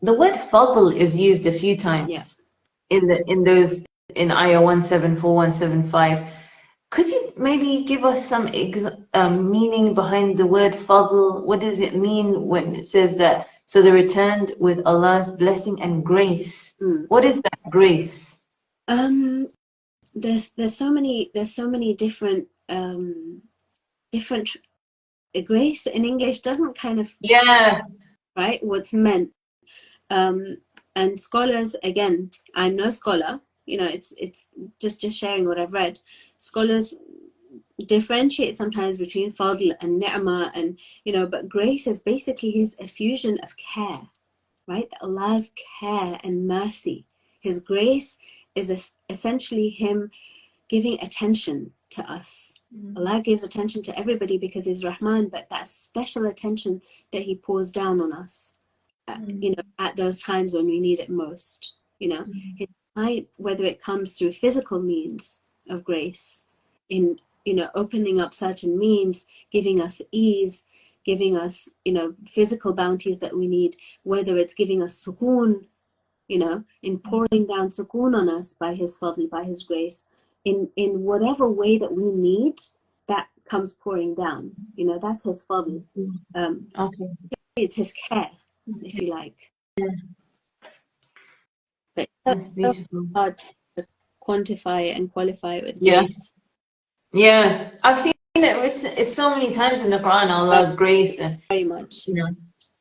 the word fadl is used a few times in ayah 174, 175. Could you maybe give us some meaning behind the word fadl? What does it mean when it says that, so they returned with Allah's blessing and grace? What is that grace? There's so many different grace in English doesn't kind of right what's meant. And scholars, again, I'm no scholar, you know, it's just sharing what I've read. Scholars differentiate sometimes between fadl and ni'mah, and, you know, but grace is basically his effusion of care, right? Allah's care and mercy. His grace is essentially him giving attention to us. Allah gives attention to everybody because he's Rahman, but that special attention that he pours down on us, you know, at those times when we need it most, you know. Whether it comes through physical means of grace, in, you know, opening up certain means, giving us ease, giving us, you know, physical bounties that we need, whether it's giving us sukoon, you know, in pouring down sukoon on us by his fadl, by his grace, in whatever way that we need, that comes pouring down, you know, that's his fadl. It's his care, if you like. But That's beautiful. So hard to quantify it and qualify it with grace. Yeah, I've seen it's so many times in the Quran, Allah's grace, and very much, you know,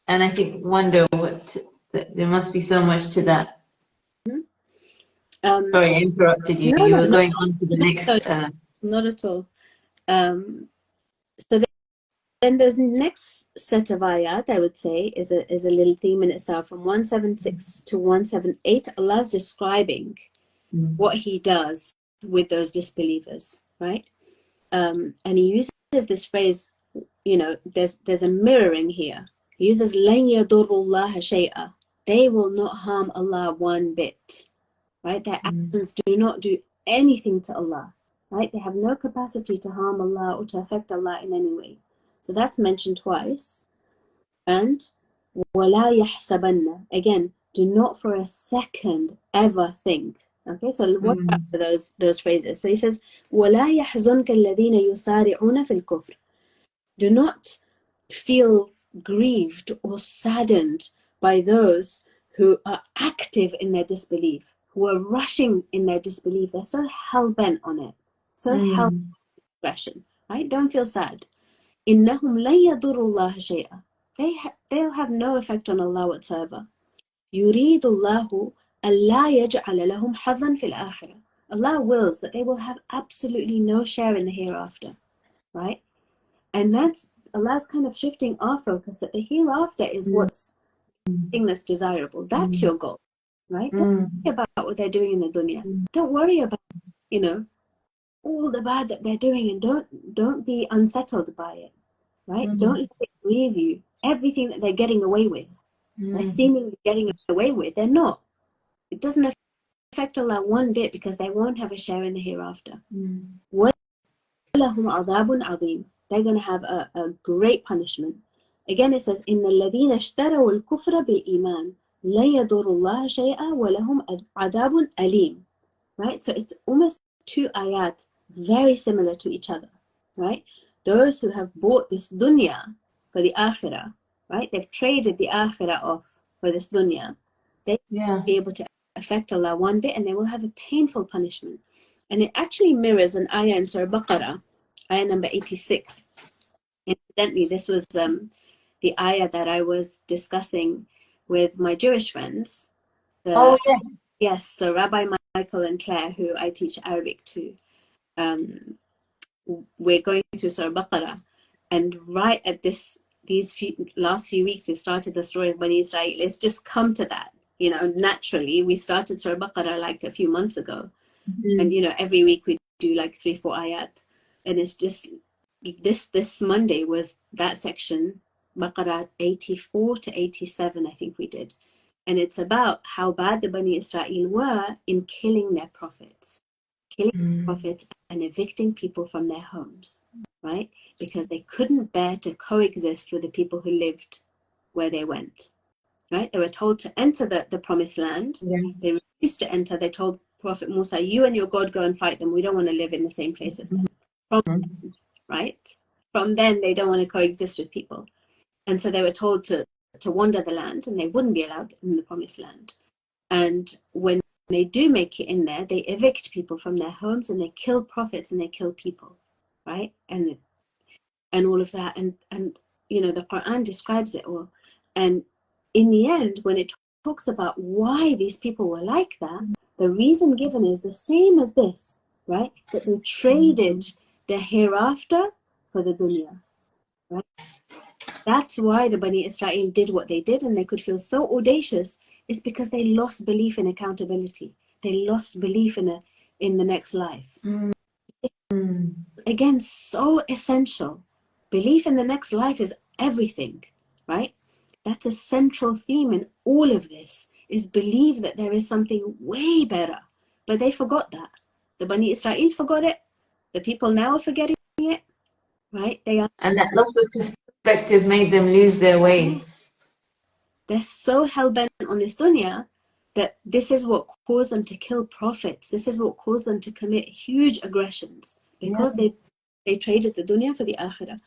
and I think wonder there must be so much to that. Sorry, I interrupted you. No, you were going on to the next. Not at all. So then there's next set of ayat, I would say, is a little theme in itself. From 176 to 178, Allah's describing what he does with those disbelievers, right? And he uses this phrase, you know, there's a mirroring here. He uses لَن يَضُرُّ اللَّهَ شَيْئًا. They will not harm Allah one bit, right? Their actions do not do anything to Allah, right? They have no capacity to harm Allah or to affect Allah in any way. So that's mentioned twice. And وَلَا يَحْسَبَنَّ. Again, do not for a second ever think. Okay, so watch out for those phrases. So he says, وَلَا يَحْزُنْكَ الَّذِينَ يُسَارِعُونَ فِي الْكُفْرِ. Do not feel grieved or saddened by those who are active in their disbelief, who are rushing in their disbelief. They're so hell-bent on it, so hell-bent on aggression, right? Don't feel sad. إِنَّهُمْ لَن يَضُرُّوا اللَّهَ شَيْئًا. They'll have no effect on Allah whatsoever. يُرِيدُ اللَّهُ أَلَّا يَجْعَلَ لَهُمْ حَظًّا فِي الْآخِرَةِ. Allah wills that they will have absolutely no share in the hereafter, right? And that's Allah's kind of shifting our focus, that the hereafter is what's thing that's desirable. That's your goal, right? Don't worry about what they're doing in the dunya. Don't worry about, you know, all the bad that they're doing, and don't be unsettled by it, right? Don't let it grieve you. Everything that they're getting away with, they're seemingly getting away with, they're not. It doesn't affect Allah one bit, because they won't have a share in the hereafter. وَلَهُمْ عَذَابٌ عَظِيمٌ. They're going to have a great punishment. Again, it says, إِنَّ الَّذِينَ اشْتَرَوُا الْكُفْرَ بِالْإِيمَانِ لَن يَضُرُّوا اللَّهَ شَيْئًا وَلَهُمْ عَذَابٌ أَلِيمٌ. Right? So it's almost two ayat very similar to each other. Right? Those who have bought this dunya for the akhirah, right? They've traded the akhirah off for this dunya. They won't be able to affect Allah one bit, and they will have a painful punishment. And it actually mirrors an ayah in Surah Baqarah, ayah number 86. Incidentally, this was the ayah that I was discussing with my Jewish friends. Yes, so Rabbi Michael and Claire, who I teach Arabic to, we're going through Surah Baqarah, and right at these last few weeks, we started the story of Bani Israel. It's just come to that, you know, naturally. We started Surah Baqarah like a few months ago, and you know, every week we do like 3-4 ayat, and it's just this Monday was that section, Baqarah 84 to 87, I think we did. And it's about how bad the Bani Israel were in killing their prophets, and evicting people from their homes, right? Because they couldn't bear to coexist with the people who lived where they went, right? They were told to enter the promised land. They refused to enter. They told Prophet Musa, you and your God go and fight them. We don't want to live in the same place as them. Right? From then, they don't want to coexist with people. And so they were told to wander the land, and they wouldn't be allowed in the promised land. And when they do make it in there, they evict people from their homes, and they kill prophets, and they kill people, right? And all of that. And you know, the Quran describes it all. And in the end, when it talks about why these people were like that, the reason given is the same as this, right? That they traded the hereafter for the dunya, right? That's why the Bani Israel did what they did, and they could feel so audacious. It's because they lost belief in accountability. They lost belief in the next life. Again, so essential. Belief in the next life is everything, right? That's a central theme in all of this, is believe that there is something way better. But they forgot that. The Bani Israel forgot it. The people now are forgetting it, right? And that loss of perspective made them lose their way. Yeah. They're so hell-bent on this dunya that this is what caused them to kill prophets. This is what caused them to commit huge aggressions, because they traded the dunya for the akhirah.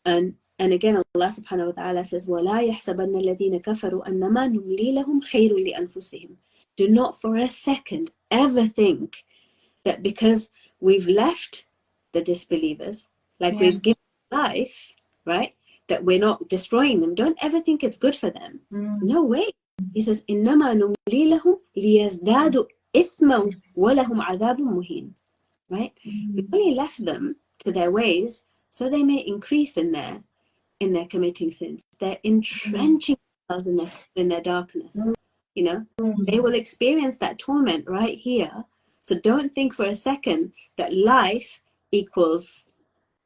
And again, Allah subhanahu wa ta'ala says, وَلَا يَحْسَبَنَّ الَّذِينَ كَفَرُوا أَنَّمَا نُمْلِي لَهُمْ خَيْرٌ لِأَنفُسِهِمْ. Do not for a second ever think that because we've left the disbelievers, like we've given life, right, that we're not destroying them. Don't ever think it's good for them. No way. He says, إِنَّمَا نُمْلِي لَهُمْ لِيَزْدَادُوا إِثْمًا وَلَهُمْ عَذَابٌ مُهِينٌ. Right? We only left them to their ways so they may increase in their committing sins. They're entrenching themselves in their darkness. You know, they will experience that torment right here. So don't think for a second that life equals,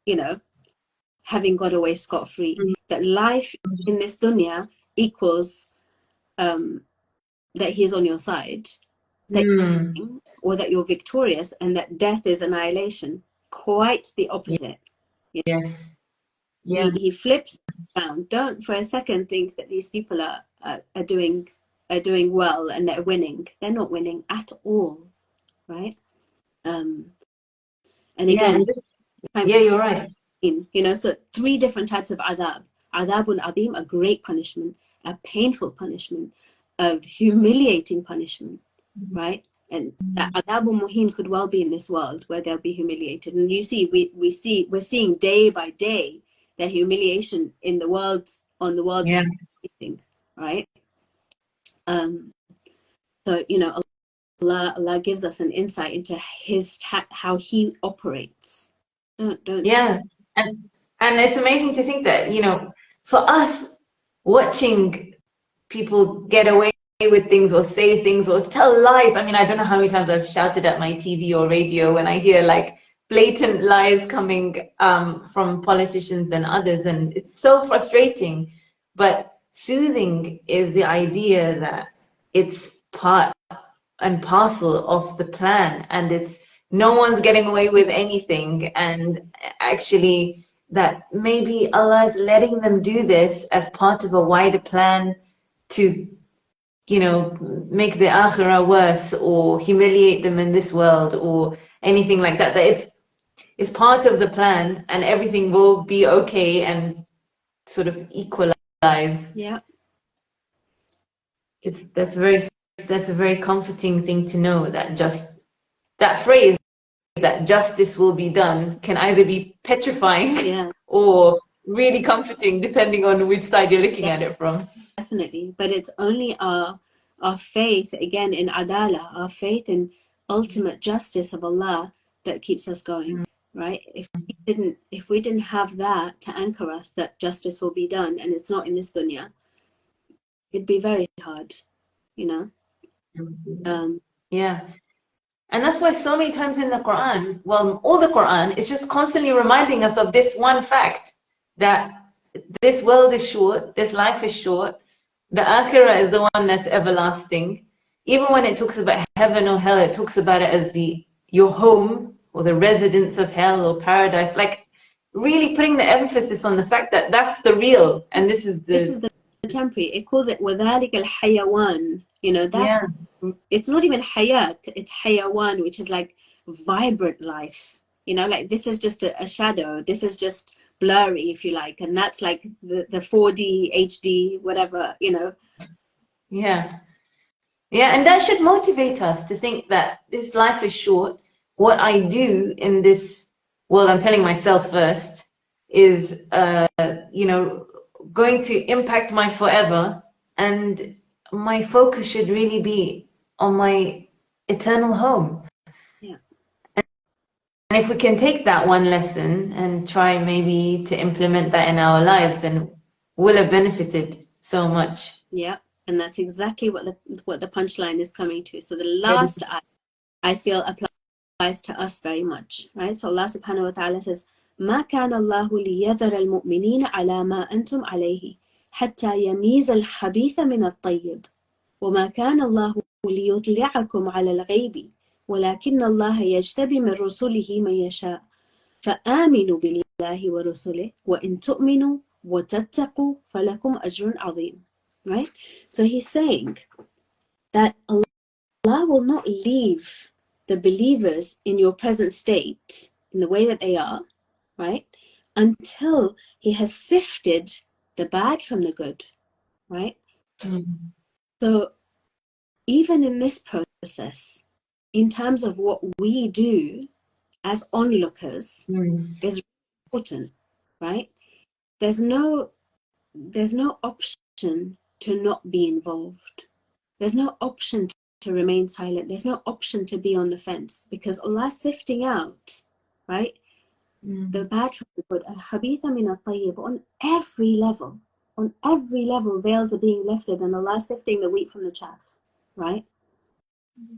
you know, having got away scot-free. That life in this dunya equals that he's on your side, or that you're victorious, and that death is annihilation. Quite the opposite. Yes. He flips around. Don't for a second think that these people are doing well and they're winning. They're not winning at all, right? And again, you're right. You know, so 3 different types of adab. Adabun adim, a great punishment, a painful punishment, a humiliating punishment, right? And adabun muhin could well be in this world where they'll be humiliated. And you see, we're seeing day by day their humiliation in the world's thing, right? So you know, Allah gives us an insight into how He operates. Don't. Yeah, and it's amazing to think that, you know, for us watching people get away with things or say things or tell lies. I mean, I don't know how many times I've shouted at my TV or radio when I hear like blatant lies coming from politicians and others, and it's so frustrating. But soothing is the idea that it's part and parcel of the plan, and it's no one's getting away with anything, and actually that maybe Allah is letting them do this as part of a wider plan to, you know, make the akhirah worse or humiliate them in this world or anything like that. That it's part of the plan, and everything will be okay and sort of equalize. Yeah. That's a very comforting thing to know, that that phrase that justice will be done can either be petrifying or really comforting, depending on which side you're looking at it from. Definitely. But it's only our faith, again, in adala, our faith in ultimate justice of Allah that keeps us going, right? If we didn't have that to anchor us, that justice will be done, and it's not in this dunya, it'd be very hard, you know? Yeah. And that's why so many times in the Quran, well, all the Quran is just constantly reminding us of this one fact, that this world is short, this life is short, the akhirah is the one that's everlasting. Even when it talks about heaven or hell, it talks about it as your home or the residence of hell or paradise, like really putting the emphasis on the fact that that's the real, and this is the temporary. It calls it وَذَلِكَ الْحَيَوَانِ, you know, that's it's not even hayat, it's hayawan, which is like vibrant life, you know, like this is just a shadow, this is just blurry, if you like, and that's like the 4D HD whatever, you know. Yeah, and that should motivate us to think that this life is short. What I do in this world, I'm telling myself first, is you know, going to impact my forever, and my focus should really be on my eternal home. Yeah. And if we can take that one lesson and try maybe to implement that in our lives, then we'll have benefited so much. Yeah, and that's exactly what the punchline is coming to. So the last I feel applies to us very much, right? So Allah subhanahu wa ta'ala says, ما كان الله ليذر المؤمنين على ما أنتم عليه حتى يميز الخبيث من الطيب وما كان الله ليطلعكم على الغيب ولكن الله يجتبي من رسله من يشاء فآمنوا بالله ورسله وإن تؤمنوا وتتقوا فلكم أجر عظيم. Right? So he's saying that Allah will not leave the believers in your present state in the way that they are, right, until he has sifted the bad from the good, right? So even in this process, in terms of what we do as onlookers, is important, right? There's no option to not be involved. There's no option to remain silent. There's no option to be on the fence, because Allah's sifting out, right, the bad from the good, al-khabitha min al-tayyib, on every level. On every level, veils are being lifted, and Allah's sifting the wheat from the chaff, right?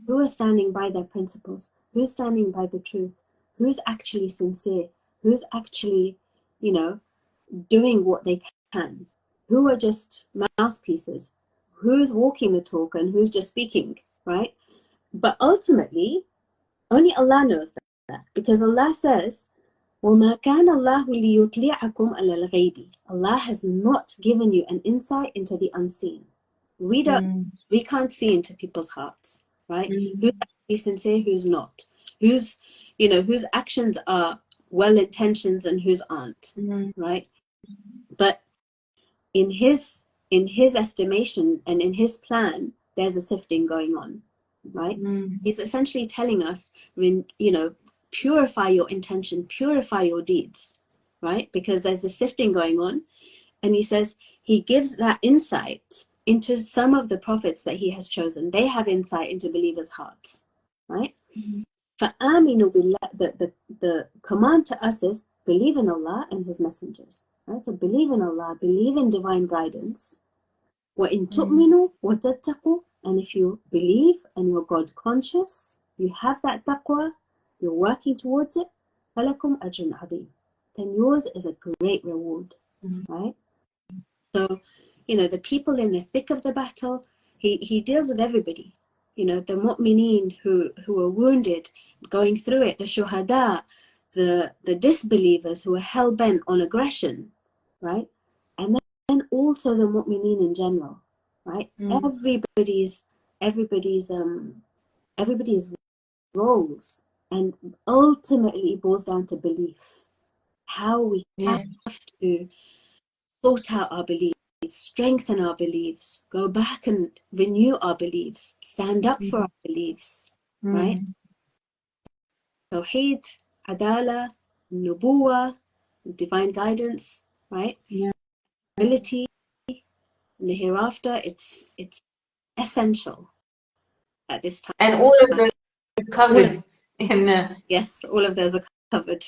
Who are standing by their principles? Who's standing by the truth? Who's actually sincere? Who's actually, you know, doing what they can? Who are just mouthpieces? Who's walking the talk and who's just speaking, right? But ultimately, only Allah knows that, because Allah says, وَمَا كَانَ اللَّهُ لِيُطْلِعَكُمْ عَلَى الْغَيْبِ. Allah has not given you an insight into the unseen. We can't see into people's hearts, right? Who's actually sincere, who's not? Who's, you know, whose actions are well-intentioned and whose aren't, right? But in his estimation and in his plan, there's a sifting going on, right? He's essentially telling us, you know, purify your intention, purify your deeds, right? Because there's the sifting going on. And he says he gives that insight into some of the prophets that he has chosen. They have insight into believers' hearts, right? فَآمِنُوا بِاللَّهِ, the command to us is believe in Allah and his messengers. Right? So believe in Allah, believe in divine guidance, وَإِن تُؤْمِنُوا وَتَتَّقُوا, and if you believe and you're God conscious, you have that taqwa, you're working towards it, فَلَكُمْ أَجْرٌ عَظِيمٌ, then yours is a great reward, right? So, the people in the thick of the battle, he deals with everybody. The mu'mineen who are wounded, going through it, the shuhada, the disbelievers who are hell-bent on aggression, right? And then also the mu'mineen in general, right? Everybody's roles, and ultimately it boils down to belief. How we have to sort out our beliefs, strengthen our beliefs, go back and renew our beliefs, stand up for our beliefs, right? Tawheed, Adala, Nubuwa, divine guidance, right? Ability in the hereafter, it's essential at this time. And all of those are covered in yes, all of those are covered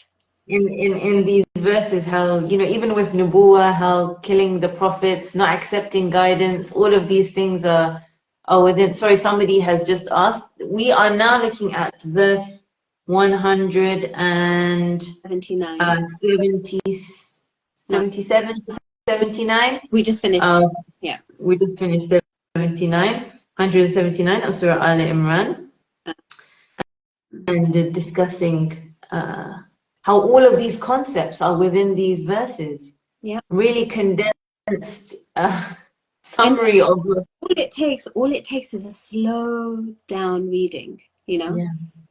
in these verses. How even with nubuwa, how killing the prophets, not accepting guidance, all of these things are within. Sorry, somebody has just asked. We are now looking at verse 179. 77, 79. We just finished. We just finished 179 of Surah Al Imran, and discussing how all of these concepts are within these verses. Really condensed summary of. All it takes is a slow down reading.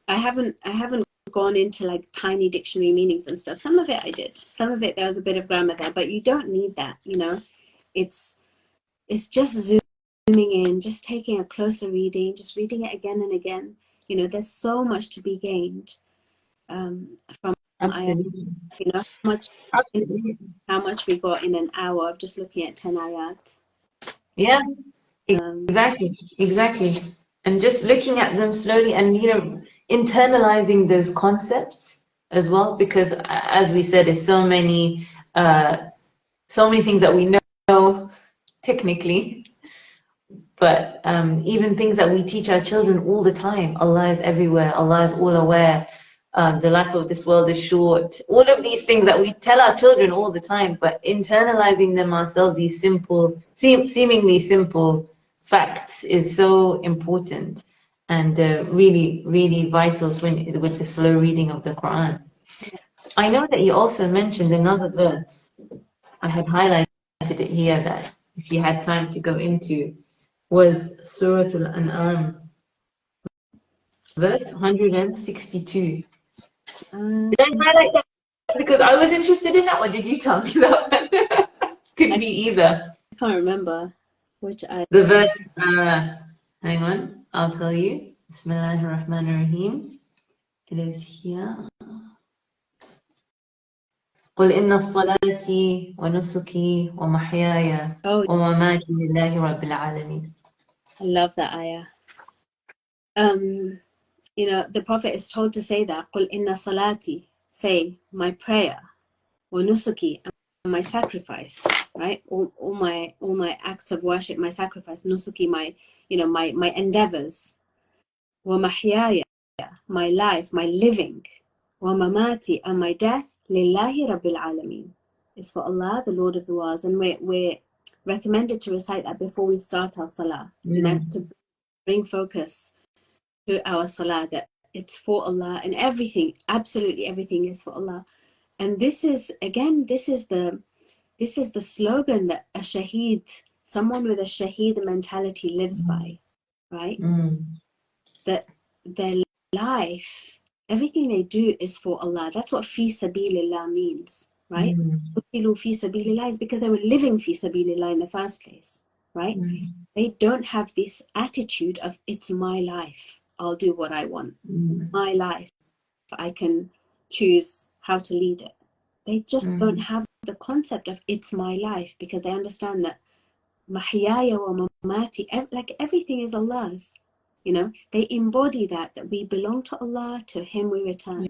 I haven't gone into like tiny dictionary meanings and stuff. Some of it I did. Some of it there was a bit of grammar there, but you don't need that. It's just zooming in, just taking a closer reading, just reading it again and again. There's so much to be gained from ayat. How much we got in an hour of just looking at 10 ayat. Yeah, exactly. And just looking at them slowly and internalizing those concepts as well, because as we said, there's so many things that we know technically, but even things that we teach our children all the time. Allah is everywhere, Allah is all aware, the life of this world is short, all of these things that we tell our children all the time, but internalizing them ourselves, these simple, seemingly simple facts, is so important, and really, really vital with the slow reading of the Quran. I know that you also mentioned another verse. I had highlighted it here that if you had time to go into, was Surah Al An'am, verse 162. Did I highlight that because I was interested in that one? Did you tell me that one? Could be either. I can't remember which I. The verse, hang on, I'll tell you. Bismillahir Rahmanir Rahim. It is here. قل إن الصلاة ونسكي ومحياي ومماتي لله رب العالمين. I love that ayah. The Prophet is told to say that, قل إن صلاتي, say my prayer, وَنُسُكِي, and my sacrifice, right? All my acts of worship, my sacrifice, nusuki, my endeavors, وَمَحْيَايَ, my life, my living, وَمَمَاتِي, and my death, لِلَّهِ رَبِّ الْعَالَمِينَ, is for Allah, the Lord of the worlds. And we're recommended to recite that before we start our salah, to bring focus to our salah, that it's for Allah, and everything, absolutely everything is for Allah. And this is the slogan that a shaheed, someone with a shaheed mentality, lives by, right? That their life, everything they do is for Allah. That's what fi sabilillah means, right? Fi sabilillah is because they were living fi sabilillah in the first place, right? They don't have this attitude of it's my life, I'll do what I want, my life, I can choose how to lead it. They just don't have the concept of it's my life, because they understand that mahyaya wa mamati, like everything is Allah's. They embody that we belong to Allah, to Him we return.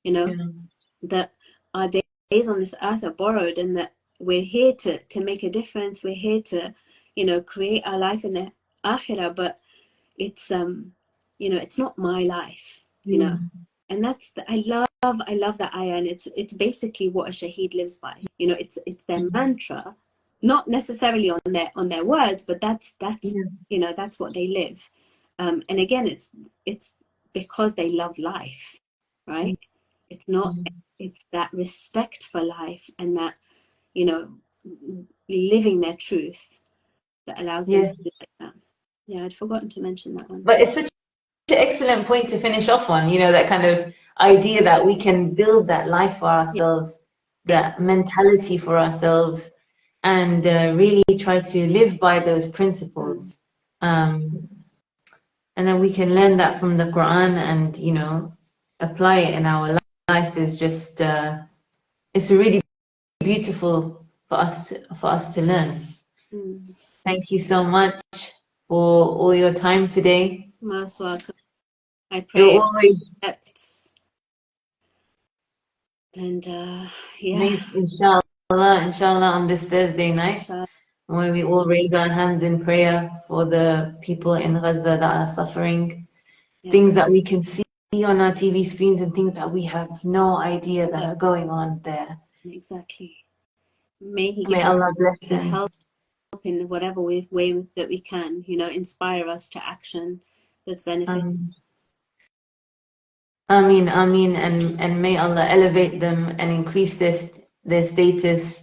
That our days on this earth are borrowed, and that we're here to make a difference. We're here to create our life in the akhirah, but it's it's not my life, and that's I love that ayah, and it's basically what a shaheed lives by. It's their mantra, not necessarily on their words, but that's that's what they live. And again, it's because they love life, right? It's not. It's that respect for life and that living their truth that allows them to do like that. Yeah, I'd forgotten to mention that one. But it's such an excellent point to finish off on, that kind of idea that we can build that life for ourselves, that mentality for ourselves, and really try to live by those principles. And then we can learn that from the Quran and, apply it in our life is just, it's really beautiful for us to learn. Thank you so much for all your time today. Most welcome. I pray You're always and inshallah on this Thursday night, when we all raise our hands in prayer for the people in Gaza that are suffering, things that we can see on our TV screens and things that we have no idea that are going on there. Exactly. May Allah bless the them. help in whatever way that we can, inspire us to action that's beneficial. Ameen, Ameen, and may Allah elevate them and increase their status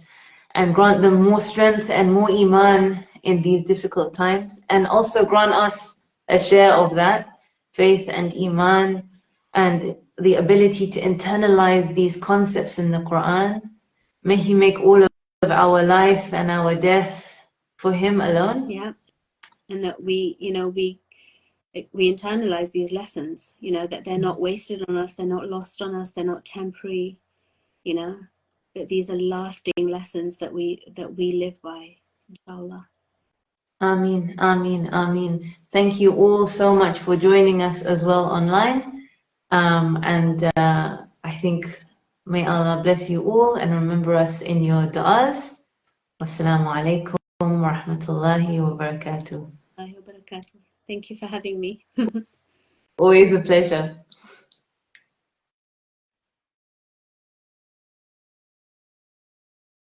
and grant them more strength and more iman in these difficult times, and also grant us a share of that faith and iman and the ability to internalize these concepts in the Quran. May He make all of our life and our death for Him alone. Yeah, and that we internalize these lessons, that they're not wasted on us, they're not lost on us, they're not temporary, that these are lasting lessons that we live by, inshallah. Ameen, Ameen, Ameen. Thank you all so much for joining us as well online. And I think may Allah bless you all and remember us in your du'as. Wassalamu alaikum wa rahmatullahi wa barakatuh. Thank you for having me. Always a pleasure.